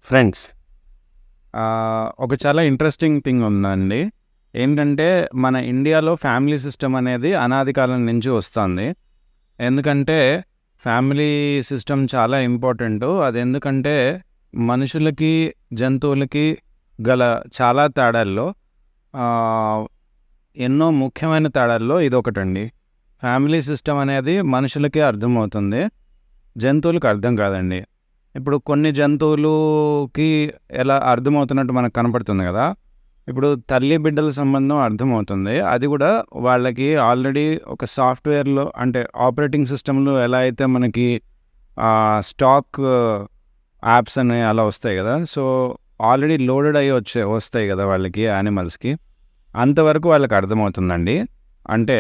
Friends, ఒక చాలా interesting thing ఉందండి. ఏంటంటే, మన ఇండియాలో ఫ్యామిలీ సిస్టమ్ అనేది అనాది కాలం నుంచి వస్తుంది. ఎందుకంటే, ఫ్యామిలీ సిస్టమ్ చాలా ఇంపార్టెంటు. అదెందుకంటే, మనుషులకి, జంతువులకి గల చాలా తేడాల్లో ఆహ్, ఎన్నో ముఖ్యమైన తేడాల్లో ఇదొకటండి. ఫ్యామిలీ సిస్టమ్ అనేది మనుషులకే అర్థమవుతుంది. జంతువులకు అర్థం కాదండి. ఇప్పుడు కొన్ని జంతువులుకి ఎలా అర్థమవుతున్నట్టు మనకు కనపడుతుంది కదా! ఇప్పుడు తల్లి బిడ్డల సంబంధం అర్థమవుతుంది. అది కూడా వాళ్ళకి ఆల్రెడీ ఒక సాఫ్ట్‌వేర్‌లో అంటే ఆపరేటింగ్ సిస్టమ్‌లో ఎలా అయితే మనకి స్టాక్ యాప్స్ అని అలా వస్తాయి కదా! సో, ఆల్రెడీ లోడెడ్ అయ్యి వస్తాయి కదా వాళ్ళకి యానిమల్స్‌కి. అంతవరకు వాళ్ళకి అర్థమవుతుందండి. అంటే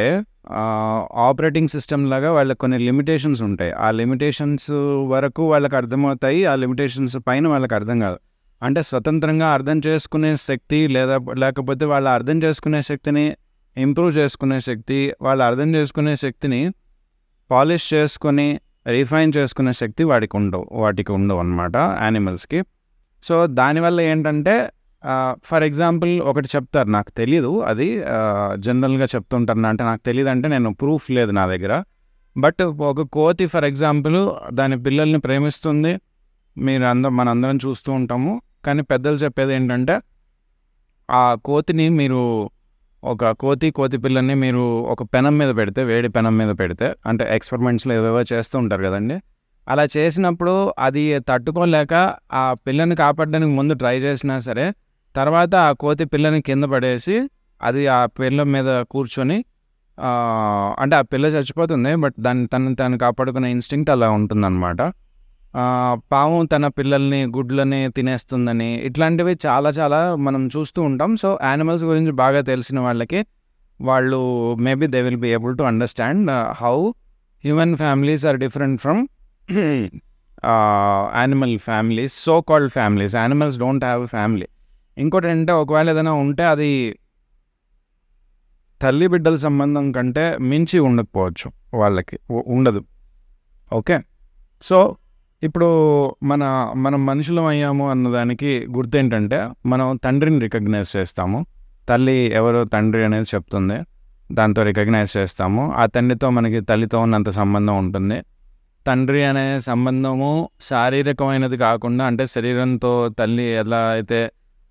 ఆపరేటింగ్ సిస్టమ్ లాగా వాళ్ళకి కొన్ని లిమిటేషన్స్ ఉంటాయి. ఆ లిమిటేషన్స్ వరకు వాళ్ళకి అర్థమవుతాయి. ఆ లిమిటేషన్స్ పైన వాళ్ళకి అర్థం కాదు. అంటే స్వతంత్రంగా అర్థం చేసుకునే శక్తి లేకపోతే వాళ్ళు అర్థం చేసుకునే శక్తిని ఇంప్రూవ్ చేసుకునే శక్తి, వాళ్ళు అర్థం చేసుకునే శక్తిని పాలిష్ చేసుకొని, రిఫైన్ చేసుకునే శక్తి వాటికి ఉండవన్నమాట యానిమల్స్‌కి. సో, దానివల్ల ఏంటంటే ఫర్ ఎగ్జాంపుల్ ఒకటి చెప్తారు. నాకు తెలీదు అది జనరల్‌గా చెప్తుంటారు. అంటే నాకు తెలీదంటే నేను ప్రూఫ్ లేదు నా దగ్గర. బట్ ఒక కోతి ఫర్ ఎగ్జాంపుల్ దాని పిల్లల్ని ప్రేమిస్తుంది. మనందరం చూస్తూ ఉంటాము. కానీ పెద్దలు చెప్పేదేంటంటే, ఆ కోతిని మీరు కోతి పిల్లని మీరు ఒక పెనం మీద పెడితే, వేడి పెనం మీద పెడితే, అంటే ఎక్స్‌పెరిమెంట్స్‌లో ఏవేవో చేస్తూ ఉంటారు కదండీ! అలా చేసినప్పుడు అది తట్టుకోలేక ఆ పిల్లని కాపాడడానికి ముందు ట్రై చేసినా సరే, తర్వాత ఆ కోతి పిల్లని కింద పడేసి, అది ఆ పిల్ల మీద కూర్చొని అంటే ఆ పిల్ల చచ్చిపోతుంది. బట్ తనని తాను కాపాడుకునే ఇన్‌స్టింక్ట్ అలా ఉంటుందన్నమాట. పాము తన పిల్లల్ని, గుడ్లని తినేస్తుందని ఇట్లాంటివి చాలా చాలా మనం చూస్తూ ఉంటాం. సో, యానిమల్స్ గురించి బాగా తెలిసిన వాళ్ళకి వాళ్ళు maybe they will be able to understand how human families are different from animal families, so called families. Animals don't have a family. ఇంకోటేంటంటే ఒకవేళ ఏదైనా ఉంటే అది తల్లి బిడ్డల సంబంధం కంటే మించి ఉండకపోవచ్చు వాళ్ళకి. ఉండదు. ఓకే. సో, ఇప్పుడు మనం మనుషులం అయ్యాము అన్నదానికి గుర్తేంటంటే, మనం తండ్రిని రికగ్నైజ్ చేస్తాము. తల్లి ఎవరో తండ్రి అనేది చెప్తుంది. దాంతో రికగ్నైజ్ చేస్తాము. ఆ తండ్రితో మనకి తల్లితో ఉన్నంత సంబంధం ఉంటుంది. తండ్రి అనే సంబంధము శారీరకమైనది కాకుండా, అంటే శరీరంతో తల్లి ఎలా అయితే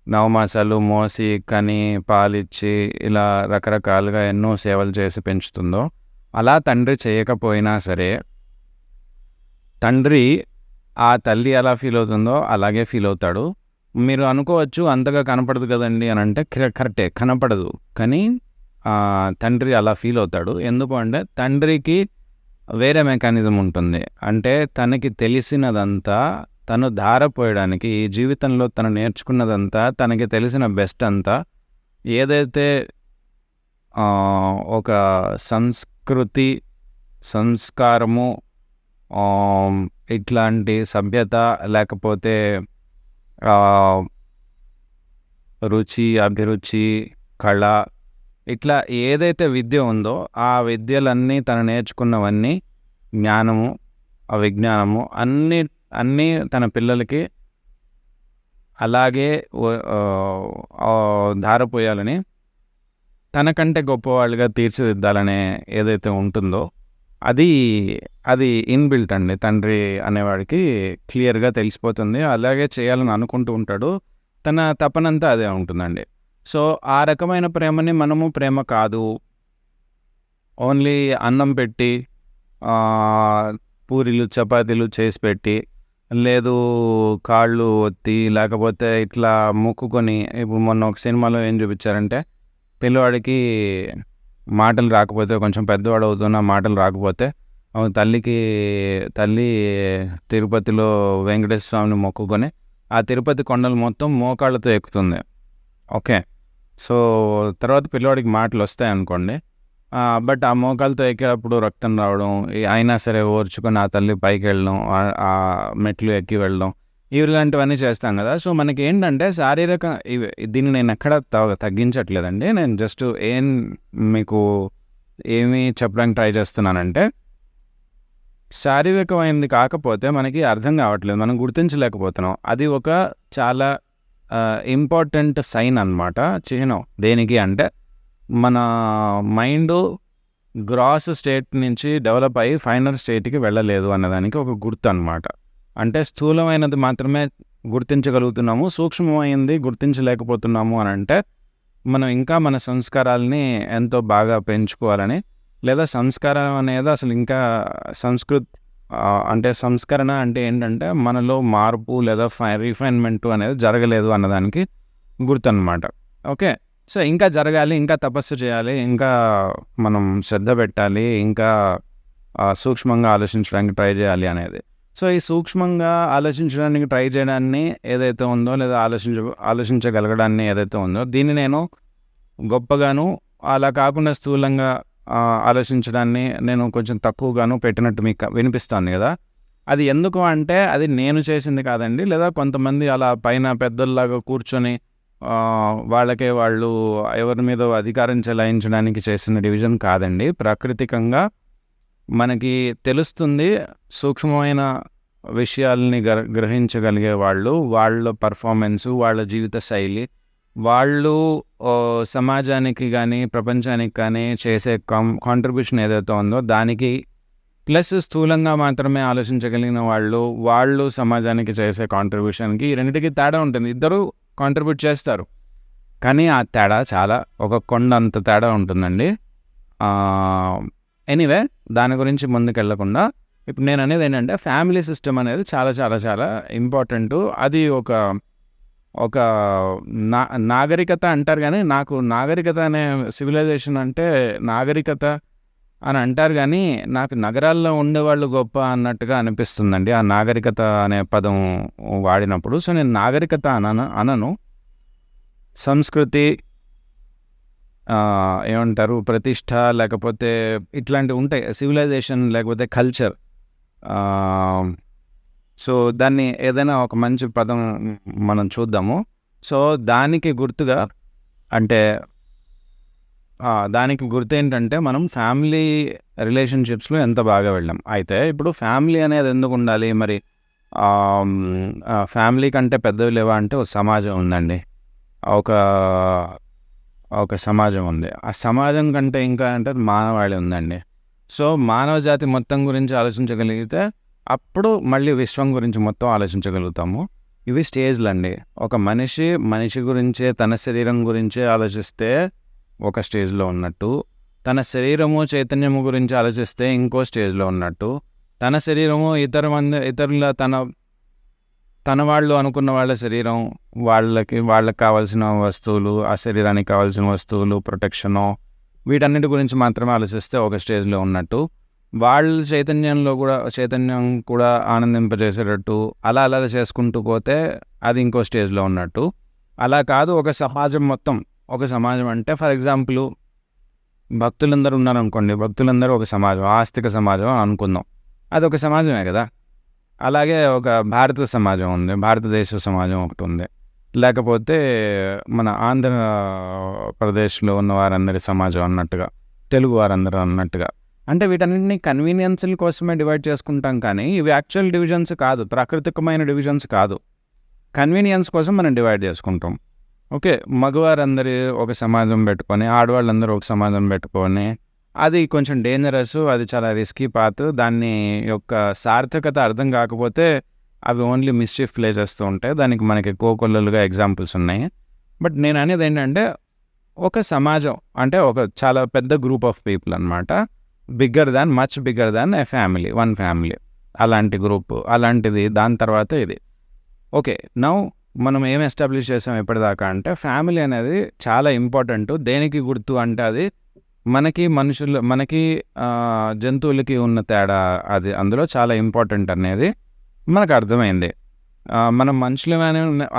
నవమాసాలు మోసి, కని, పాలిచ్చి ఇలా రకరకాలుగా ఎన్నో సేవలు చేసి పెంచుతుందో, అలా తండ్రి చేయకపోయినా సరే, తండ్రి ఆ తల్లి ఎలా ఫీల్ అవుతుందో అలాగే ఫీల్ అవుతాడు. మీరు అనుకోవచ్చు అంతగా కనపడదు కదండి అని అంటే, కరెక్టే కనపడదు. కానీ తండ్రి అలా ఫీల్ అవుతాడు. ఎందుకు అంటే తండ్రికి వేరే మెకానిజం ఉంటుంది. అంటే తనకి తెలిసినదంతా తను ధారపోయడానికి, ఈ జీవితంలో తను నేర్చుకున్నదంతా, తనకి తెలిసిన బెస్ట్ అంతా ఏదైతే ఒక సంస్కృతి, సంస్కారము, ఇట్లాంటి సభ్యత, లేకపోతే రుచి, అభిరుచి, కళ, ఇట్లా ఏదైతే విద్య ఉందో ఆ విద్యలన్నీ తను నేర్చుకున్నవన్నీ, జ్ఞానము, విజ్ఞానము అన్నీ తన పిల్లలకి అలాగే ధారపోయాలని, తనకంటే గొప్పవాళ్ళుగా తీర్చిదిద్దాలనే ఏదైతే ఉంటుందో అది ఇన్‌బిల్ట్ అండి. తండ్రి అనేవాడికి క్లియర్‌గా తెలిసిపోతుంది. అలాగే చేయాలని అనుకుంటూ ఉంటాడు. తన తపనంతా అదే ఉంటుందండి. సో, ఆ రకమైన ప్రేమని మనము ప్రేమ కాదు, ఓన్లీ అన్నం పెట్టి, పూరీలు, చపాతీలు చేసి పెట్టి, లేదు కాళ్ళు ఒత్తి, లేకపోతే ఇట్లా మొక్కుకొని, ఇప్పుడు మొన్న ఒక సినిమాలో ఏం చూపించారంటే, పిల్లవాడికి మాటలు రాకపోతే, కొంచెం పెద్దవాడు అవుతున్నా మాటలు రాకపోతే, తల్లి తిరుపతిలో వెంకటేశ్వర స్వామిని మొక్కుకొని ఆ తిరుపతి కొండలు మొత్తం మోకాళ్ళతో ఎక్కుతుంది. ఓకే. సో, తర్వాత పిల్లవాడికి మాటలు వస్తాయనుకోండి. బట్ ఆ మోకాళ్ళతో ఎక్కేటప్పుడు రక్తం రావడం, అయినా సరే ఓర్చుకొని ఆ తల్లి పైకి వెళ్ళడం, ఆ మెట్లు ఎక్కి వెళ్ళడం, ఇలాంటివన్నీ చేస్తాం కదా! సో, మనకేంటంటే శారీరక దీన్ని నేను ఎక్కడ తగ్గించట్లేదండి. నేను జస్ట్ మీకు ఏమి చెప్పడానికి ట్రై చేస్తున్నానంటే, శారీరకమైనది కాకపోతే మనకి అర్థం కావట్లేదు, మనం గుర్తించలేకపోతున్నాం. అది ఒక చాలా ఇంపార్టెంట్ సైన్ అన్నమాట, చిహ్నం. దేనికి అంటే మన మైండ్ గ్రాస్ స్టేట్ నుంచి డెవలప్ అయ్యి ఫైనల్ స్టేట్కి వెళ్ళలేదు అన్నదానికి ఒక గుర్తు అన్నమాట. అంటే స్థూలమైనది మాత్రమే గుర్తించగలుగుతున్నాము, సూక్ష్మమైనది గుర్తించలేకపోతున్నాము అని అంటే మనం ఇంకా మన సంస్కారాలని ఎంతో బాగా పెంచుకోవాలని, లేదా సంస్కారం అనేది అసలు ఇంకా అంటే సంస్కరణ అంటే ఏంటంటే మనలో మార్పు లేదా రిఫైన్మెంట్ అనేది జరగలేదు అన్నదానికి గుర్తు అన్నమాట. ఓకే, సో ఇంకా జరగాలి, ఇంకా తపస్సు చేయాలి, ఇంకా మనం శ్రద్ధ పెట్టాలి, ఇంకా సూక్ష్మంగా ఆలోచించడానికి ట్రై చేయాలి అనేది. సో ఈ సూక్ష్మంగా ఆలోచించడానికి ట్రై చేయడాన్ని ఏదైతే ఉందో, లేదా ఆలోచించగలగడాన్ని ఏదైతే ఉందో, దీన్ని నేను గొప్పగాను, అలా కాకుండా స్థూలంగా ఆలోచించడాన్ని నేను కొంచెం తక్కువగాను పెట్టినట్టు మీకు వినిపిస్తాను కదా. అది ఎందుకు అంటే అది నేను చేసింది కాదండి, లేదా కొంతమంది అలా పైన పెద్దల్లాగా కూర్చొని వాళ్ళకే వాళ్ళు ఎవరి మీద అధికారం చెలాయించడానికి చేసిన డివిజన్ కాదండి. ప్రాకృతికంగా మనకి తెలుస్తుంది, సూక్ష్మమైన విషయాల్ని గ్రహించగలిగే వాళ్ళు, వాళ్ళ పర్ఫార్మెన్సు, వాళ్ళ జీవిత శైలి, వాళ్ళు సమాజానికి కానీ ప్రపంచానికి కానీ చేసే కాంట్రిబ్యూషన్ ఏదైతే ఉందో దానికి ప్లస్ స్థూలంగా మాత్రమే ఆలోచించగలిగిన వాళ్ళు సమాజానికి చేసే కాంట్రిబ్యూషన్కి ఈ రెండింటికి తేడా ఉంటుంది. ఇద్దరు కాంట్రిబ్యూట్ చేస్తారు, కానీ ఆ తేడా చాలా ఒక కొండంత తేడా ఉంటుందండి. ఎనీవే, దాని గురించి ముందుకెళ్లకుండా ఇప్పుడు నేను అనేది ఏంటంటే ఫ్యామిలీ సిస్టమ్ అనేది చాలా చాలా చాలా ఇంపార్టెంటు. అది ఒక నాగరికత అంటారు, కానీ నాకు నాగరికత అనే సివిలైజేషన్ అంటే నాగరికత అని అంటారు, కానీ నాకు నగరాల్లో ఉండేవాళ్ళు గొప్ప అన్నట్టుగా అనిపిస్తుందండి ఆ నాగరికత అనే పదం వాడినప్పుడు. సో నేను నాగరికత అనను, సంస్కృతి ఏమంటారు, ప్రతిష్ట, లేకపోతే ఇట్లాంటివి ఉంటాయి, సివిలైజేషన్ లేకపోతే కల్చర్. సో దాన్ని ఏదైనా ఒక మంచి పదం మనం చూద్దాము. సో దానికి గుర్తుగా అంటే దానికి గుర్తు ఏంటంటే మనం ఫ్యామిలీ రిలేషన్షిప్స్లో ఎంత బాగా వెళ్ళాం. అయితే ఇప్పుడు ఫ్యామిలీ అనేది ఎందుకు ఉండాలి మరి? ఫ్యామిలీ కంటే పెద్దవి లేవా అంటే ఒక సమాజం ఉందండి, ఒక సమాజం ఉంది. ఆ సమాజం కంటే ఇంకా అంటే మానవాళి ఉందండి. సో మానవ జాతి మొత్తం గురించి ఆలోచించగలిగితే అప్పుడు మళ్ళీ విశ్వం గురించి మొత్తం ఆలోచించగలుగుతాము. ఇవి స్టేజ్లు అండి. ఒక మనిషి గురించే, తన శరీరం గురించే ఆలోచిస్తే ఒక స్టేజ్లో ఉన్నట్టు, తన శరీరము చైతన్యము గురించి ఆలోచిస్తే ఇంకో స్టేజ్లో ఉన్నట్టు, తన శరీరము ఇతరుల తన వాళ్ళు అనుకున్న వాళ్ళ శరీరం, వాళ్ళకి కావాల్సిన వస్తువులు, ఆ శరీరానికి కావాల్సిన వస్తువులు, ప్రొటెక్షను, వీటన్నిటి గురించి మాత్రమే ఆలోచిస్తే ఒక స్టేజ్లో ఉన్నట్టు, వాళ్ళ చైతన్యం కూడా ఆనందింపజేసేటట్టు అలా చేసుకుంటూ పోతే అది ఇంకో స్టేజ్లో ఉన్నట్టు. అలా కాదు, ఒక సమాజం మొత్తం, ఒక సమాజం అంటే ఫర్ ఎగ్జాంపుల్ భక్తులందరూ ఉన్నారనుకోండి, భక్తులందరూ ఒక సమాజం, ఆస్తిక సమాజం అనుకుందాం, అది ఒక సమాజమే కదా. అలాగే ఒక భారత సమాజం ఉంది, భారతదేశ సమాజం ఒకటి ఉంది, లేకపోతే మన ఆంధ్రప్రదేశ్లో ఉన్న వారందరి సమాజం అన్నట్టుగా, తెలుగు వారందరూ అన్నట్టుగా. అంటే వీటన్నిటిని కన్వీనియన్స్ల కోసమే డివైడ్ చేసుకుంటాం, కానీ ఇవి యాక్చువల్ డివిజన్స్ కాదు, ప్రాకృతికమైన డివిజన్స్ కాదు, కన్వీనియన్స్ కోసం మనం డివైడ్ చేసుకుంటాం. ఓకే, మగవారందరూ ఒక సమాజం పెట్టుకొని, ఆడవాళ్ళందరూ ఒక సమాజం పెట్టుకొని, అది కొంచెం డేంజరస్, అది చాలా రిస్కీ పాత్. దాన్ని యొక్క సార్థకత అర్థం కాకపోతే అవి ఓన్లీ మిస్చీఫ్ ప్లే చేస్తూ ఉంటాయి. దానికి మనకి కోకొల్లలుగా ఎగ్జాంపుల్స్ ఉన్నాయి. బట్ నేను అనేది ఏంటంటే ఒక సమాజం అంటే ఒక చాలా పెద్ద గ్రూప్ ఆఫ్ పీపుల్ అనమాట, మచ్ బిగ్గర్ దాన్ ఏ ఫ్యామిలీ, వన్ ఫ్యామిలీ, అలాంటి గ్రూప్, అలాంటిది. దాని తర్వాత ఇది. ఓకే, నౌ మనం ఏం ఎస్టాబ్లిష్ చేసాం ఇప్పటిదాకా అంటే ఫ్యామిలీ అనేది చాలా ఇంపార్టెంట్. దేనికి గుర్తు అంటే అది మనకి జంతువులకి ఉన్న తేడా, అది అందులో చాలా ఇంపార్టెంట్ అనేది మనకు అర్థమైంది. మనం మనుషులమే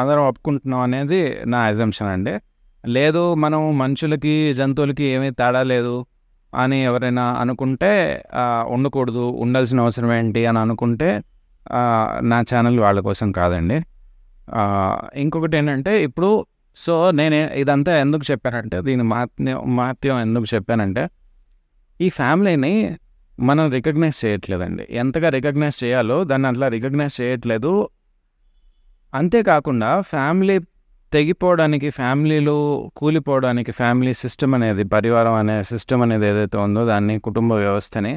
అందరం ఒప్పుకుంటున్నాం అనేది నా అజంప్షన్ అండి. లేదు మనం మనుషులకి జంతువులకి ఏమీ తేడా లేదు అని ఎవరైనా అనుకుంటే ఉండకూడదు, ఉండాల్సిన అవసరం ఏంటి అని అనుకుంటే నా ఛానల్ వాళ్ళ కోసం కాదండి. ఇంకొకటి ఏంటంటే ఇప్పుడు సో నేను ఇదంతా ఎందుకు చెప్పానంటే, దీని మహత్యం ఎందుకు చెప్పానంటే, ఈ ఫ్యామిలీని మనం రికగ్నైజ్ చేయట్లేదండి. ఎంతగా రికగ్నైజ్ చేయాలో దాన్ని అట్లా రికగ్నైజ్ చేయట్లేదు. అంతేకాకుండా ఫ్యామిలీ తెగిపోవడానికి, ఫ్యామిలీలు కూలిపోవడానికి, ఫ్యామిలీ సిస్టమ్ అనేది, పరివారం అనే సిస్టమ్ అనేది ఏదైతే ఉందో దాన్ని, కుటుంబ వ్యవస్థని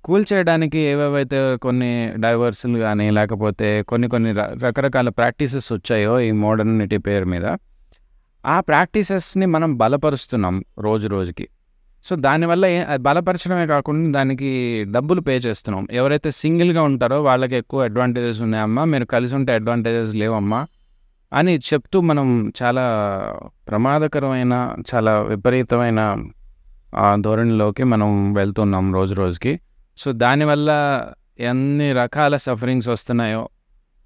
కూల్చేయడానికి ఏవేవైతే కొన్ని డైవర్సులు కానీ, లేకపోతే కొన్ని రకరకాల ప్రాక్టీసెస్ వచ్చాయో ఈ మోడర్నిటీ పేరు మీద, ఆ ప్రాక్టీసెస్ని మనం బలపరుస్తున్నాం రోజు రోజుకి. సో దానివల్ల అది బలపరచడమే కాకుండా దానికి డబ్బులు పే చేస్తున్నాం. ఎవరైతే సింగిల్గా ఉంటారో వాళ్ళకి ఎక్కువ అడ్వాంటేజెస్ ఉన్నాయమ్మా, మీరు కలిసి ఉంటే అడ్వాంటేజెస్ లేవమ్మా అని చెప్తూ మనం చాలా ప్రమాదకరమైన, చాలా విపరీతమైన ధోరణిలోకి మనం వెళ్తున్నాం రోజు రోజుకి. సో దానివల్ల ఎన్ని రకాల సఫరింగ్స్ వస్తున్నాయో,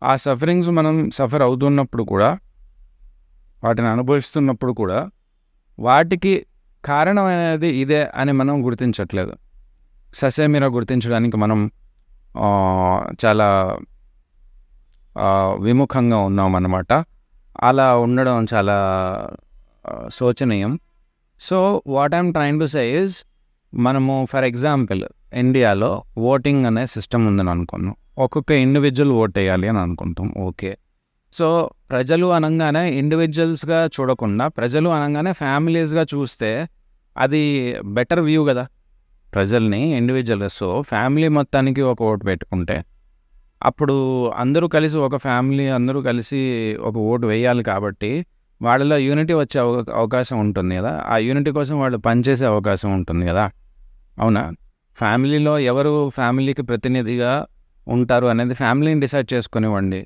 ఆ సఫరింగ్స్ మనం సఫర్ అవుతున్నప్పుడు కూడా, వాటిని అనుభవిస్తున్నప్పుడు కూడా, వాటికి కారణం అనేది ఇదే అని మనం గుర్తించట్లేదు. ససేమిరా గుర్తించడానికి మనం చాలా విముఖంగా ఉన్నామన్నమాట. అలా ఉండడం చాలా శోచనీయం. So what I'm trying to say is, మనము ఫర్ ఎగ్జాంపుల్ ఇండియాలో ఓటింగ్ అనే సిస్టమ్ ఉందని అనుకున్నాం. ఒక్కొక్క ఇండివిజువల్ ఓట్ వేయాలి అని అనుకుంటాం. ఓకే. సో ప్రజలు అనగానే ఇండివిజువల్స్గా చూడకుండా, ప్రజలు అనగానే ఫ్యామిలీస్గా చూస్తే అది బెటర్ వ్యూ కదా ప్రజల్ని, ఇండివిజువల్గా. సో ఫ్యామిలీ మొత్తానికి ఒక ఓటు పెట్టుకుంటే, అప్పుడు అందరూ కలిసి, ఒక ఫ్యామిలీ అందరూ కలిసి ఒక ఓటు వేయాలి కాబట్టి వాళ్ళలో యూనిటీ వచ్చే అవకాశం ఉంటుంది కదా. ఆ యూనిటీ కోసం వాళ్ళు పనిచేసే అవకాశం ఉంటుంది కదా. అవునా? ఫ్యామిలీలో ఎవరు ఫ్యామిలీకి ప్రతినిధిగా ఉంటారు అనేది ఫ్యామిలీని డిసైడ్ చేసుకునివ్వండి.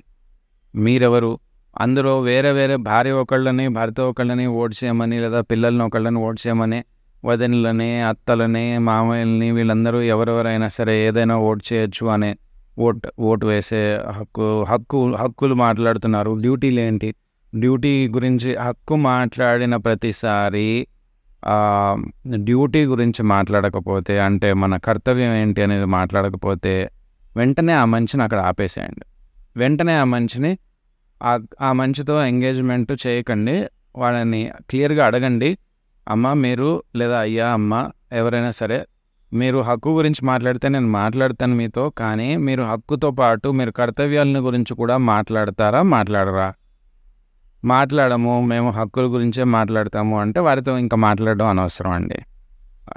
మీరెవరు? అందులో వేరే వేరే భార్య ఒకళ్ళని, భర్త ఒకళ్ళని ఓట్ చేయమని, లేదా పిల్లల్ని ఒకళ్ళని ఓట్ చేయమని, వదినలని, అత్తలని, మామయ్యలని, వీళ్ళందరూ ఎవరెవరైనా సరే ఏదైనా ఓట్ చేయొచ్చు అనే ఓటు వేసే హక్కులు మాట్లాడుతున్నారు. డ్యూటీలు ఏంటి? డ్యూటీ గురించి హక్కు మాట్లాడిన ప్రతిసారి డ్యూటీ గురించి మాట్లాడకపోతే, అంటే మన కర్తవ్యం ఏంటి అనేది మాట్లాడకపోతే, వెంటనే ఆ మనిషిని అక్కడ ఆపేసేయండి. వెంటనే ఆ మనిషితో ఎంగేజ్మెంట్ చేయకండి. వాళ్ళని క్లియర్గా అడగండి, అమ్మ మీరు, లేదా అయ్యా అమ్మ ఎవరైనా సరే, మీరు హక్కు గురించి మాట్లాడితే నేను మాట్లాడతాను మీతో, కానీ మీరు హక్కుతో పాటు మీరు కర్తవ్యాలను గురించి కూడా మాట్లాడతారా, మాట్లాడరా? మాట్లాడము, మేము హక్కుల గురించే మాట్లాడతాము అంటే వారితో ఇంకా మాట్లాడడం అనవసరం అండి.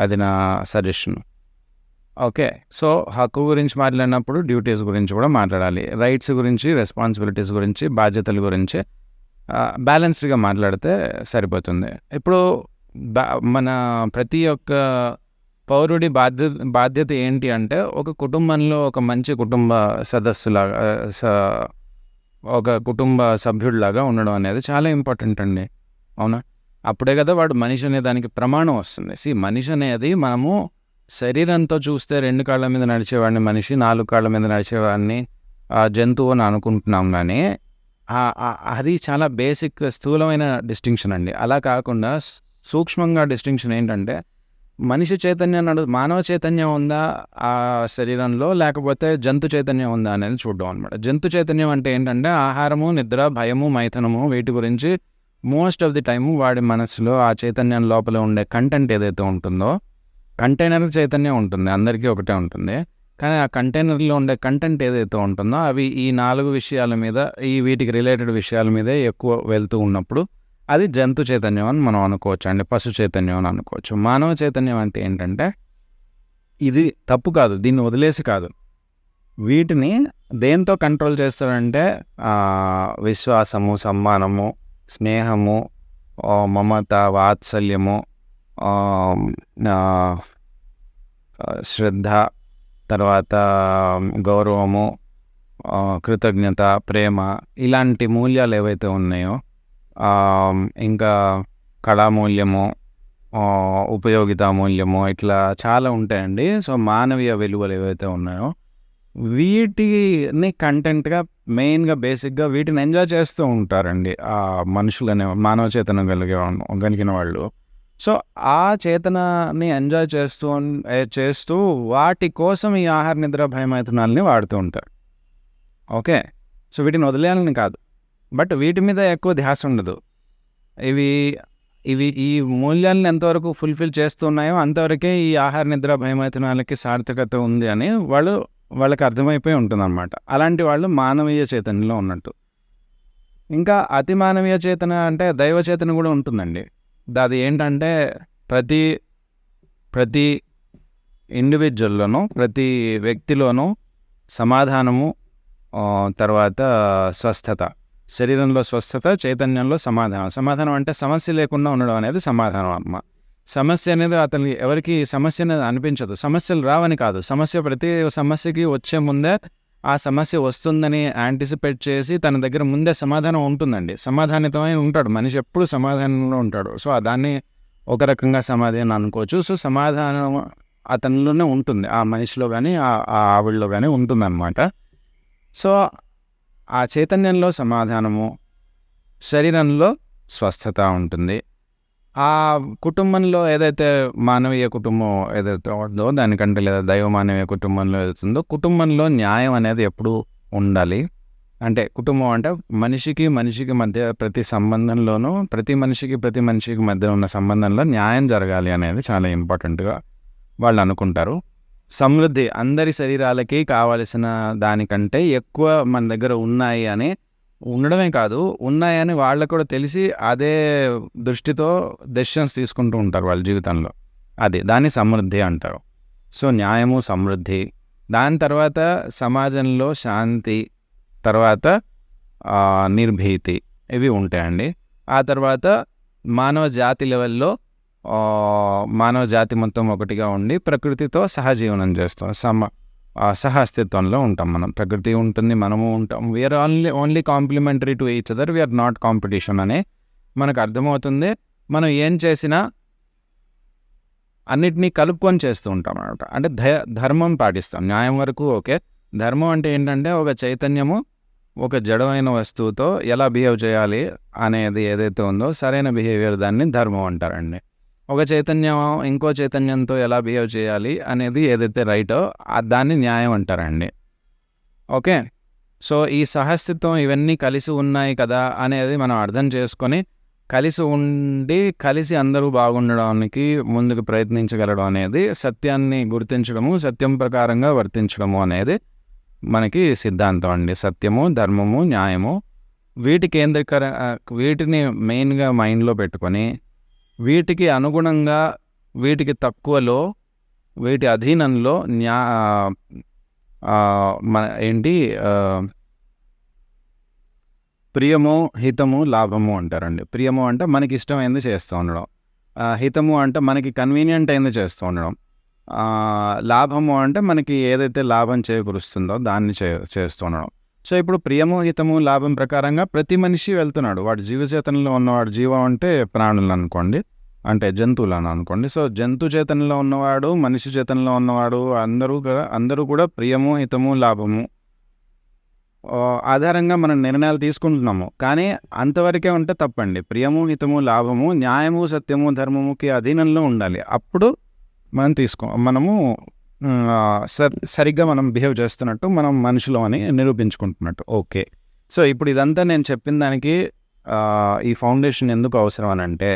అది నా సజెషన్. ఓకే. సో హక్కు గురించి మాట్లాడినప్పుడు డ్యూటీస్ గురించి కూడా మాట్లాడాలి. రైట్స్ గురించి, రెస్పాన్సిబిలిటీస్ గురించి, బాధ్యతల గురించి బ్యాలెన్స్డ్గా మాట్లాడితే సరిపోతుంది. ఇప్పుడు మన ప్రతి ఒక్క పౌరుడి బాధ్యత ఏంటి అంటే, ఒక కుటుంబంలో ఒక మంచి కుటుంబ సదస్సులాగా, ఒక కుటుంబ సభ్యుడిలాగా ఉండడం అనేది చాలా ఇంపార్టెంట్ అండి. అవునా? అప్పుడే కదా వాడు మనిషి అనే దానికి ప్రమాణం వస్తుంది. మనిషి అనేది మనము శరీరంతో చూస్తే 2 కాళ్ళ మీద నడిచేవాడిని మనిషి, 4 కాళ్ళ మీద నడిచేవాడిని జంతువు అని అనుకుంటున్నాం. కానీ అది చాలా బేసిక్, స్థూలమైన డిస్టింక్షన్ అండి. అలా కాకుండా సూక్ష్మంగా డిస్టింక్షన్ ఏంటంటే, మనిషి చైతన్యం, మానవ చైతన్యం ఉందా ఆ శరీరంలో, లేకపోతే జంతు చైతన్యం ఉందా అనేది చూడడం అనమాట. జంతు చైతన్యం అంటే ఏంటంటే, ఆహారము, నిద్ర, భయము, మైథునము, వీటి గురించి మోస్ట్ ఆఫ్ ది టైము వాడి మనసులో ఆ చైతన్యం లోపల ఉండే కంటెంట్ ఏదైతే ఉంటుందో, కంటైనర్ చైతన్యం ఉంటుంది, అందరికీ ఒకటే ఉంటుంది. కానీ ఆ కంటైనర్లో ఉండే కంటెంట్ ఏదైతే ఉంటుందో అవి ఈ 4 విషయాల మీద, వీటికి రిలేటెడ్ విషయాల మీదే ఎక్కువ వెళ్తూ ఉన్నప్పుడు అది జంతు చైతన్యం అని మనం అనుకోవచ్చు అండి, పశు చైతన్యం అని అనుకోవచ్చు. మానవ చైతన్యం అంటే ఏంటంటే, ఇది తప్పు కాదు, దీన్ని వదిలేసి కాదు, వీటిని దేంతో కంట్రోల్ చేస్తాడంటే విశ్వాసము, సమ్మానము, స్నేహము, మమత, వాత్సల్యము, శ్రద్ధ, తర్వాత గౌరవము, కృతజ్ఞత, ప్రేమ, ఇలాంటి మూల్యాలు ఏవైతే ఉన్నాయో, ఇంకా కళామూల్యము, ఉపయోగితా మూల్యము, ఇట్లా చాలా ఉంటాయండి. సో మానవీయ విలువలు ఏవైతే ఉన్నాయో వీటిని కంటెంట్గా, మెయిన్గా, బేసిక్గా వీటిని ఎంజాయ్ చేస్తూ ఉంటారండి ఆ మనుషులనే, మానవ చేతనం కలిగిన వాళ్ళు. సో ఆ చేతనాన్ని ఎంజాయ్ చేస్తూ వాటి కోసం ఈ ఆహార, నిద్ర, భయమైథునాలని వాడుతూ ఉంటారు. ఓకే. సో వీటిని వదిలేయాలని కాదు, బట్ వీటి మీద ఎక్కువ ధ్యాస ఉండదు. ఇవి ఈ మూల్యాలను ఎంతవరకు ఫుల్ఫిల్ చేస్తున్నాయో అంతవరకే ఈ ఆహార నిద్ర భయమైథునాలకి సార్థకత ఉంది అని వాళ్ళకి అర్థమైపోయి ఉంటుందన్నమాట. అలాంటి వాళ్ళు మానవీయ చైతన్యంలో ఉన్నట్టు. ఇంకా అతి మానవీయ చేతన అంటే దైవ చేతన కూడా ఉంటుందండి. అది ఏంటంటే ప్రతి ప్రతి ఇండివిజువల్లోనూ ప్రతి వ్యక్తిలోనూ సమాధానము, తర్వాత స్వస్థత, శరీరంలో స్వస్థత, చైతన్యంలో సమాధానం అంటే సమస్య లేకుండా ఉండడం అనేది సమాధానం అమ్మ. సమస్య అనేది అతనికి ఎవరికి సమస్య అనేది అనిపించదు. సమస్యలు రావని కాదు, ప్రతి సమస్యకి వచ్చే ముందే ఆ సమస్య వస్తుందని యాంటిసిపేట్ చేసి తన దగ్గర ముందే సమాధానం ఉంటుందండి. సమాధానితమై ఉంటాడు మనిషి, ఎప్పుడు సమాధానంలో ఉంటాడు. సో దాన్ని ఒక రకంగా సమాధానం అనుకోవచ్చు. సో సమాధానం అతనిలోనే ఉంటుంది, ఆ మనిషిలో కానీ ఆ ఆవిడలో కానీ ఉంటుందన్నమాట. సో ఆ చైతన్యంలో సమాధానము, శరీరంలో స్వస్థత ఉంటుంది. ఆ కుటుంబంలో ఏదైతే మానవీయ కుటుంబం ఏదైతే ఉందో దానికంటే, లేదా దైవ మానవీయ కుటుంబంలో ఏదైతుందో, కుటుంబంలో న్యాయం అనేది ఎప్పుడు ఉండాలి. అంటే కుటుంబం అంటే మనిషికి మధ్య ప్రతి సంబంధంలోనూ ప్రతి మనిషికి మధ్య ఉన్న సంబంధంలో న్యాయం జరగాలి అనేది చాలా ఇంపార్టెంట్గా వాళ్ళు అనుకుంటారు. సమృద్ధి, అందరి శరీరాలకి కావలసిన దానికంటే ఎక్కువ మన దగ్గర ఉన్నాయి అని ఉండడమే కాదు, ఉన్నాయని వాళ్ళకు కూడా తెలిసి అదే దృష్టితో డెసిషన్స్ తీసుకుంటూ ఉంటారు వాళ్ళ జీవితంలో. దాన్ని సమృద్ధి అంటారు. సో న్యాయము, సమృద్ధి, దాని తర్వాత సమాజంలో శాంతి, తర్వాత నిర్భీతి, ఇవి ఉంటాయండి. ఆ తర్వాత మానవ జాతి లెవెల్లో మానవ జాతి మొత్తం ఒకటిగా ఉండి ప్రకృతితో సహజీవనం చేస్తాం, సహ అస్తిత్వంలో ఉంటాం. మనం, ప్రకృతి ఉంటుంది, మనము ఉంటాం. We are only complementary to each other, we are not competition అనే మనకు అర్థమవుతుంది. మనం ఏం చేసినా అన్నిటినీ కలుపుకొని చేస్తూ ఉంటాం అన్నమాట. అంటే ధర్మం పాటిస్తాం, న్యాయం వరకు ఓకే. ధర్మం అంటే ఏంటంటే ఒక చైతన్యము ఒక జడమైన వస్తువుతో ఎలా బిహేవ్ చేయాలి అనేది ఏదైతే ఉందో సరైన బిహేవియర్, దాన్ని ధర్మం అంటారండి. ఒక చైతన్యం ఇంకో చైతన్యంతో ఎలా బిహేవ్ చేయాలి అనేది ఏదైతే రైటో దాన్ని న్యాయం అంటారండి. ఓకే, సో ఈ సహస్తిత్వం ఇవన్నీ కలిసి ఉన్నాయి కదా అనేది మనం అర్థం చేసుకొని కలిసి అందరూ బాగుండడానికి ముందుకు ప్రయత్నించగలడం అనేది, సత్యాన్ని గుర్తించడము, సత్యం ప్రకారంగా వర్తించడము అనేది మనకి సిద్ధాంతం అండి. సత్యము, ధర్మము, న్యాయము, వీటిని మెయిన్గా మైండ్లో పెట్టుకొని వీటికి అనుగుణంగా, వీటికి తక్కువలో, వీటి అధీనంలో ప్రియము, హితము, లాభము అంటారండి. ప్రియము అంటే మనకి ఇష్టమైంది చేస్తూ ఉండడం, హితము అంటే మనకి కన్వీనియంట్ అయింది చేస్తూ ఉండడం, లాభము అంటే మనకి ఏదైతే లాభం చేకూరుస్తుందో దాన్ని చేస్తూ ఉండడం. సో ఇప్పుడు ప్రియము, హితము, లాభం ప్రకారంగా ప్రతి మనిషి వెళ్తున్నాడు. వాడు జీవచేతనలో ఉన్నవాడు, జీవం అంటే ప్రాణులు అనుకోండి, అంటే జంతువులను అనుకోండి. సో జంతు చేతనలో ఉన్నవాడు, మనిషి చేతనలో ఉన్నవాడు, అందరూ కూడా ప్రియము, హితము, లాభము ఆధారంగా మనం నిర్ణయాలు తీసుకుంటున్నాము. కానీ అంతవరకే ఉంటే తప్పండి. ప్రియము, హితము, లాభము, న్యాయము, సత్యము, ధర్మముకి అధీనంలో ఉండాలి. అప్పుడు మనము సరిగ్గా మనం బిహేవ్ చేస్తున్నట్టు, మనం మనుషులు అని నిరూపించుకుంటున్నట్టు. ఓకే, సో ఇప్పుడు ఇదంతా నేను చెప్పిన దానికి ఈ ఫౌండేషన్ ఎందుకు అవసరం అని అంటే,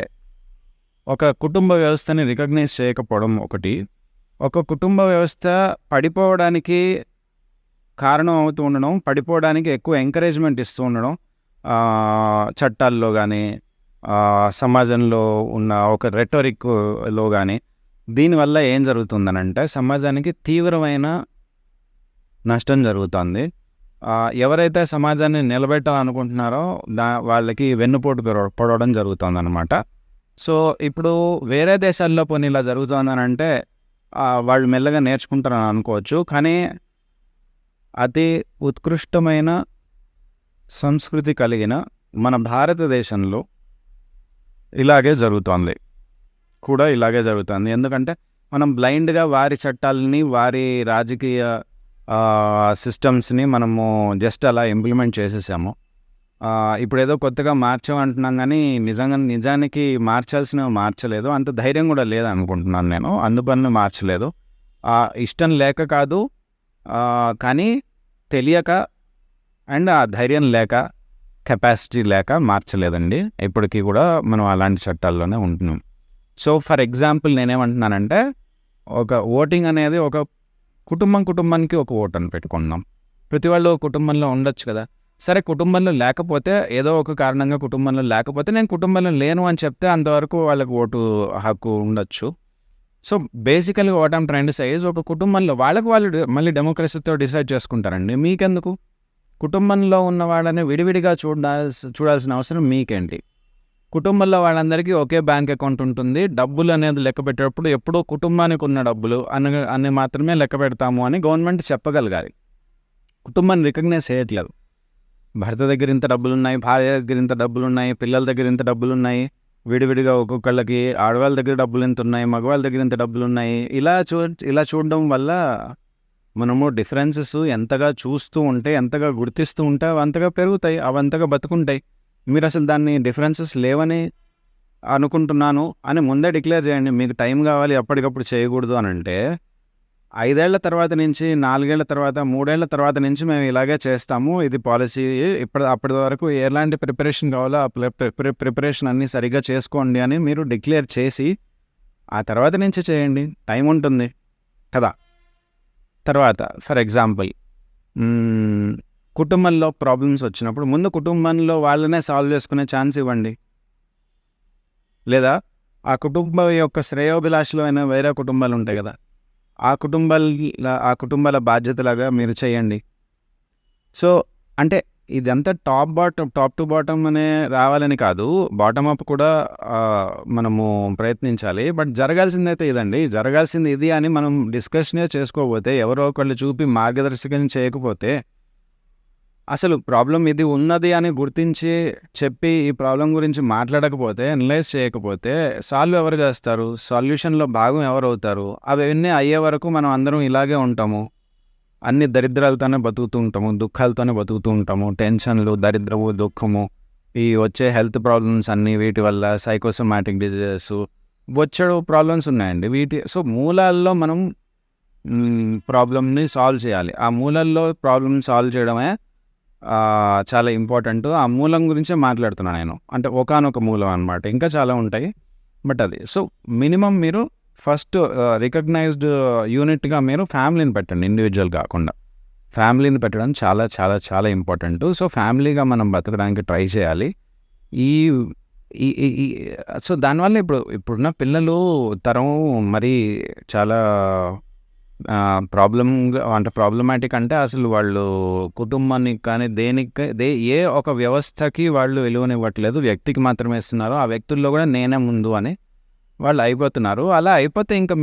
ఒక కుటుంబ వ్యవస్థని రికగ్నైజ్ చేయకపోవడం ఒకటి, ఒక కుటుంబ వ్యవస్థ పడిపోవడానికి కారణం అవుతూ ఉండడం, పడిపోవడానికి ఎక్కువ ఎంకరేజ్మెంట్ ఇస్తూ ఉండడం, చట్టాల్లో కానీ సమాజంలో ఉన్న ఒక రెటోరిక్లో కానీ. దీనివల్ల ఏం జరుగుతుందనంటే సమాజానికి తీవ్రమైన నష్టం జరుగుతుంది. ఎవరైతే సమాజాన్ని నిలబెట్టాలనుకుంటున్నారో వాళ్ళకి వెన్నుపోటు పడవడం జరుగుతుంది అనమాట. సో ఇప్పుడు వేరే దేశాల్లో పోనీ ఇలా జరుగుతుందనంటే వాళ్ళు మెల్లగా నేర్చుకుంటారని అనుకోవచ్చు. కానీ అతి ఉత్కృష్టమైన సంస్కృతి కలిగిన మన భారతదేశంలో ఇలాగే జరుగుతుంది. ఎందుకంటే మనం బ్లైండ్గా వారి చట్టాలని, వారి రాజకీయ సిస్టమ్స్ని మనము జస్ట్ అలా ఇంప్లిమెంట్ చేసేసాము. ఇప్పుడు ఏదో కొత్తగా మార్చామంటున్నాం కానీ నిజానికి మార్చాల్సినవి మార్చలేదు. అంత ధైర్యం కూడా లేదనుకుంటున్నాను నేను. అందువల్ల మార్చలేదు, ఇష్టం లేక కాదు, కానీ తెలియక అండ్ ఆ ధైర్యం లేక కెపాసిటీ లేక మార్చలేదండి. ఇప్పటికీ కూడా మనం అలాంటి చట్టాల్లోనే ఉంటున్నాం. సో ఫర్ ఎగ్జాంపుల్ నేనేమంటున్నానంటే, ఒక ఓటింగ్ అనేది ఒక కుటుంబానికి ఒక ఓటు అని పెట్టుకుందాం. ప్రతి వాళ్ళు కుటుంబంలో ఉండొచ్చు కదా. సరే కుటుంబంలో లేకపోతే, ఏదో ఒక కారణంగా కుటుంబంలో లేకపోతే, నేను కుటుంబంలో లేను అని చెప్తే అంతవరకు వాళ్ళకి ఓటు హక్కు ఉండొచ్చు. సో బేసికల్గా what I'm trying to say is, ఒక కుటుంబంలో వాళ్ళకి వాళ్ళు మళ్ళీ డెమోక్రసీతో డిసైడ్ చేసుకుంటారండి. మీకెందుకు? కుటుంబంలో ఉన్న వాళ్ళని విడివిడిగా చూడాల్సిన అవసరం మీకేంటి? కుటుంబంలో వాళ్ళందరికీ ఒకే బ్యాంక్ అకౌంట్ ఉంటుంది. డబ్బులు అనేది లెక్క పెట్టేటప్పుడు ఎప్పుడూ కుటుంబానికి ఉన్న డబ్బులు అని మాత్రమే లెక్క పెడతాము అని గవర్నమెంట్ చెప్పగలగాలి. కుటుంబాన్ని రికగ్నైజ్ చేయట్లేదు. భర్త దగ్గర ఇంత డబ్బులున్నాయి, భార్య దగ్గర ఇంత డబ్బులున్నాయి, పిల్లల దగ్గర ఇంత డబ్బులున్నాయి, విడివిడిగా ఒక్కొక్కళ్ళకి ఆడవాళ్ళ దగ్గర డబ్బులు ఎంత ఉన్నాయి, మగవాళ్ళ దగ్గర ఇంత డబ్బులున్నాయి. ఇలా చూడడం వల్ల మనము డిఫరెన్సెస్ ఎంతగా చూస్తూ ఉంటే, ఎంతగా గుర్తిస్తూ ఉంటే అవి అంతగా పెరుగుతాయి, అవి అంతగా బతుకుంటాయి. మీరు అసలు దాన్ని డిఫరెన్సెస్ లేవని అనుకుంటున్నాను అని ముందే డిక్లేర్ చేయండి. మీకు టైం కావాలి, అప్పటికప్పుడు చేయకూడదు అని అంటే, 5 ఏళ్ల తర్వాత నుంచి, 4 ఏళ్ల తర్వాత, 3 ఏళ్ల తర్వాత నుంచి మేము ఇలాగే చేస్తాము, ఇది పాలసీ, అప్పటి వరకు ఎలాంటి ప్రిపరేషన్ కావాలో ఆ ప్రిపరేషన్ అన్నీ సరిగ్గా చేసుకోండి అని మీరు డిక్లేర్ చేసి ఆ తర్వాత నుంచి చేయండి. టైం ఉంటుంది కదా. తర్వాత ఫర్ ఎగ్జాంపుల్, కుటుంబంలో ప్రాబ్లమ్స్ వచ్చినప్పుడు ముందు కుటుంబంలో వాళ్ళనే సాల్వ్ చేసుకునే ఛాన్స్ ఇవ్వండి. లేదా ఆ కుటుంబం యొక్క శ్రేయోభిలాషలో అయినా వేరే కుటుంబాలు ఉంటాయి కదా, ఆ కుటుంబాల బాధ్యతలాగా మీరు చేయండి. సో అంటే ఇదంతా టాప్ టు బాటమ్ అనే రావాలని కాదు, బాటమ్ అప్ కూడా మనము ప్రయత్నించాలి. బట్ జరగాల్సిందైతే ఇదండి, జరగాల్సింది ఇది అని మనం డిస్కషనే చేసుకోకపోతే, ఎవరో ఒకళ్ళు చూపి మార్గదర్శకం చేయకపోతే, అసలు ప్రాబ్లం ఇది ఉన్నది అని గుర్తించి చెప్పి ఈ ప్రాబ్లం గురించి మాట్లాడకపోతే, అనలైజ్ చేయకపోతే సాల్వ్ ఎవరు చేస్తారు? సొల్యూషన్లో భాగం ఎవరు అవుతారు? అవన్నీ అయ్యే వరకు మనం అందరం ఇలాగే ఉంటాము. అన్ని దరిద్రాలతోనే బతుకుతూ ఉంటాము, దుఃఖాలతోనే బతుకుతూ ఉంటాము. టెన్షన్లు, దరిద్రము, దుఃఖము, ఈ వచ్చే హెల్త్ ప్రాబ్లమ్స్ అన్నీ వీటి వల్ల, సైకోసోమాటిక్ డిజీజెస్, బొచ్చడు ప్రాబ్లమ్స్ ఉన్నాయండి. సో మూలాల్లో మనం ప్రాబ్లమ్ని సాల్వ్ చేయాలి. ఆ మూలాల్లో ప్రాబ్లమ్ సాల్వ్ చేయడమే చాలా ఇంపార్టెంట్. ఆ మూలం గురించే మాట్లాడుతున్నాను నేను. అంటే ఒకానొక మూలం అనమాట, ఇంకా చాలా ఉంటాయి, బట్ అది. సో మినిమం మీరు ఫస్ట్ రికగ్నైజ్డ్ యూనిట్గా మీరు ఫ్యామిలీని పెట్టండి, ఇండివిజువల్ కాకుండా. ఫ్యామిలీని పెట్టడం చాలా చాలా చాలా ఇంపార్టెంట్. సో ఫ్యామిలీగా మనం బతకడానికి ట్రై చేయాలి. సో దానివల్ల ఇప్పుడున్న పిల్లలు తరం మరి చాలా ప్రాబ్లమాటిక్. అంటే అసలు వాళ్ళు కుటుంబానికి కానీ ఏ ఒక వ్యవస్థకి వాళ్ళు విలువనివ్వట్లేదు, వ్యక్తికి మాత్రమే ఇస్తున్నారు. ఆ వ్యక్తుల్లో కూడా నేనే ముందు అని వాళ్ళు అయిపోతున్నారు. అలా అయిపోతే ఇంకా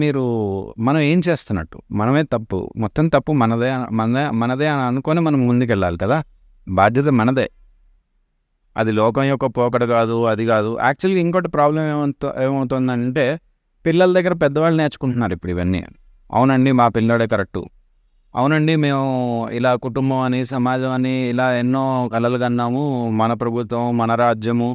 మనం ఏం చేస్తున్నట్టు? మనమే తప్పు, మొత్తం తప్పు మనదే అని అనుకొని మనం ముందుకెళ్ళాలి కదా. బాధ్యత మనదే, అది లోకం యొక్క పోకడ కాదు, అది కాదు. యాక్చువల్గా ఇంకోటి ప్రాబ్లం ఏమవుతుందంటే, పిల్లల దగ్గర పెద్దవాళ్ళు నేర్చుకుంటున్నారు ఇప్పుడు ఇవన్నీ. అవునండి, మా పిల్లోడే కరెక్టు, అవునండి మేము ఇలా కుటుంబం అని, సమాజం అని ఇలా ఎన్నో కలలు కన్నాము, మన ప్రభుత్వం, మన రాజ్యము,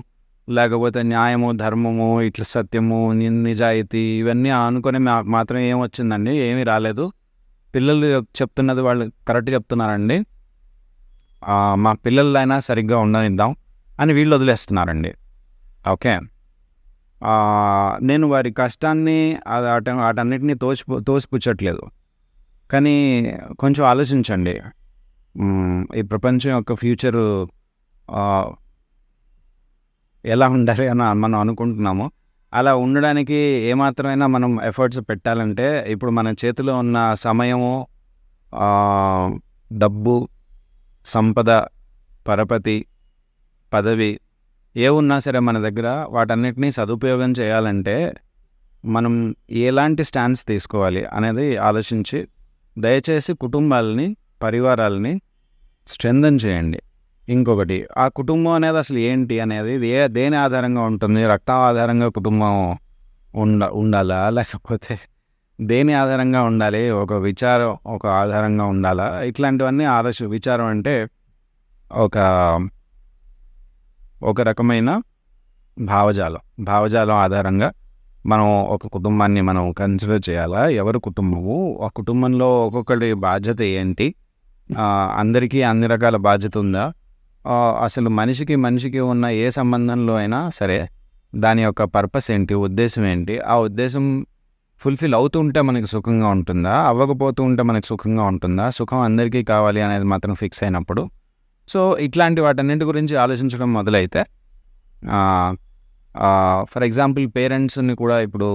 లేకపోతే న్యాయము, ధర్మము, ఇట్లా సత్యము, నిజాయితీ, ఇవన్నీ అనుకుని మాత్రం ఏమొచ్చిందండి? ఏమీ రాలేదు. పిల్లలు చెప్తున్నది వాళ్ళు కరెక్ట్ చెప్తున్నారండి, మా పిల్లలైనా సరిగ్గా ఉండనిద్దాం అని వీళ్ళు వదిలేస్తున్నారండి. ఓకే, నేను వారి కష్టాన్ని వాటన్నిటిని తోసిపుచ్చట్లేదు, కానీ కొంచెం ఆలోచించండి. ఈ ప్రపంచం యొక్క ఫ్యూచరు ఎలా ఉండాలి అని మనం అనుకుంటున్నామో అలా ఉండడానికి ఏమాత్రమైనా మనం ఎఫర్ట్స్ పెట్టాలంటే, ఇప్పుడు మన చేతిలో ఉన్న సమయము, డబ్బు, సంపద, పరపతి, పదవి ఉన్నా సరే మన దగ్గర, వాటన్నిటినీ సదుపయోగం చేయాలంటే మనం ఎలాంటి స్టాండ్స్ తీసుకోవాలి అనేది ఆలోచించి దయచేసి కుటుంబాలని, పరివారాలని స్ట్రెంథన్ చేయండి. ఇంకొకటి, ఆ కుటుంబం అనేది అసలు ఏంటి అనేది, దేని ఆధారంగా ఉంటుంది? రక్తం ఆధారంగా కుటుంబం ఉండాలా, లేకపోతే దేని ఆధారంగా ఉండాలి? ఒక విచారం ఒక ఆధారంగా ఉండాలా? ఇట్లాంటివన్నీ విచారం అంటే ఒక రకమైన భావజాలం ఆధారంగా మనం ఒక కుటుంబాన్ని మనం కన్సిడర్ చేయాలా? ఎవరి కుటుంబము, ఆ కుటుంబంలో ఒక్కొక్కటి బాధ్యత ఏంటి, అందరికీ అన్ని రకాల బాధ్యత ఉందా, అసలు మనిషికి ఉన్న ఏ సంబంధంలో అయినా సరే దాని యొక్క పర్పస్ ఏంటి, ఉద్దేశం ఏంటి, ఆ ఉద్దేశం ఫుల్ఫిల్ అవుతూ ఉంటే మనకి సుఖంగా ఉంటుందా, అవ్వకపోతూ ఉంటే మనకి సుఖంగా ఉంటుందా, సుఖం అందరికీ కావాలి అనేది మాత్రం ఫిక్స్ అయినప్పుడు సో ఇట్లాంటి వాటన్నింటి గురించి ఆలోచించడం మొదలైతే ఫర్ ఎగ్జాంపుల్ పేరెంట్స్ని కూడా ఇప్పుడు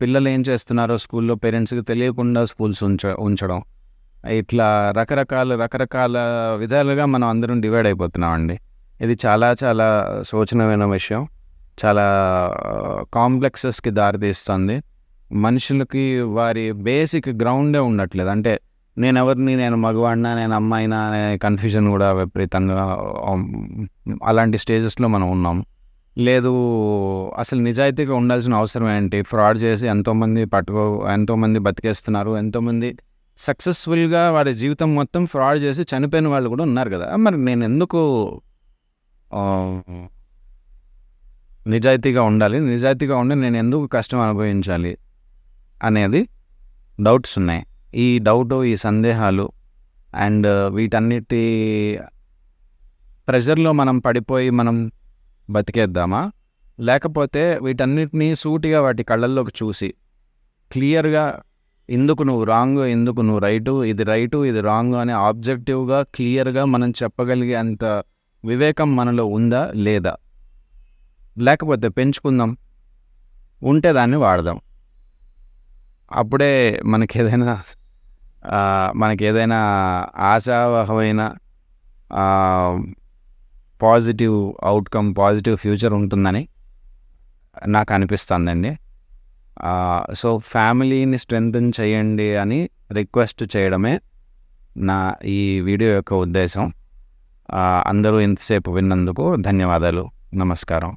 పిల్లలు ఏం చేస్తున్నారో స్కూల్లో పేరెంట్స్కి తెలియకుండా స్కూల్స్ ఉంచడం ఇట్లా రకరకాల విధాలుగా మనం అందరం డివైడ్ అయిపోతున్నామండి. ఇది చాలా చాలా శోచనీయమైన విషయం. చాలా కాంప్లెక్సెస్కి దారితీస్తుంది. మనుషులకి వారి బేసిక్ గ్రౌండే ఉండట్లేదు. అంటే నేను మగవాడినా, నేను అమ్మాయినా అనే కన్ఫ్యూజన్ కూడా విపరీతంగా అలాంటి స్టేజెస్లో మనం ఉన్నాం. లేదు అసలు నిజాయితీగా ఉండాల్సిన అవసరం ఏంటి, ఫ్రాడ్ చేసి ఎంతోమంది బతికేస్తున్నారు, ఎంతోమంది సక్సెస్ఫుల్గా వాడి జీవితం మొత్తం ఫ్రాడ్ చేసి చనిపోయిన వాళ్ళు కూడా ఉన్నారు కదా. మరి నేను ఎందుకు నిజాయితీగా ఉండి నేను ఎందుకు కష్టం అనుభవించాలి అనేది డౌట్స్ ఉన్నాయి. ఈ ఈ సందేహాలు అండ్ వీటన్నిటి ప్రెషర్లో మనం పడిపోయి మనం బతికేద్దామా, లేకపోతే వీటన్నిటినీ సూటిగా వాటి కళ్ళల్లోకి చూసి క్లియర్గా ఎందుకు నువ్వు రాంగ్, ఎందుకు నువ్వు రైటు, ఇది రాంగ్ అని ఆబ్జెక్టివ్గా క్లియర్గా మనం చెప్పగలిగే అంత వివేకం మనలో ఉందా లేదా, లేకపోతే పెంచుకుందాం, ఉంటే దాన్ని వాడదాం. అప్పుడే మనకేదైనా ఆశావహమైన పాజిటివ్ అవుట్కమ్, పాజిటివ్ ఫ్యూచర్ ఉంటుందని నాకు అనిపిస్తుందండి. సో ఫ్యామిలీని స్ట్రెంథెన్ చేయండి అని రిక్వెస్ట్ చేయడమే నా ఈ వీడియో యొక్క ఉద్దేశం. అందరూ ఇంతసేపు విన్నందుకు ధన్యవాదాలు. నమస్కారం.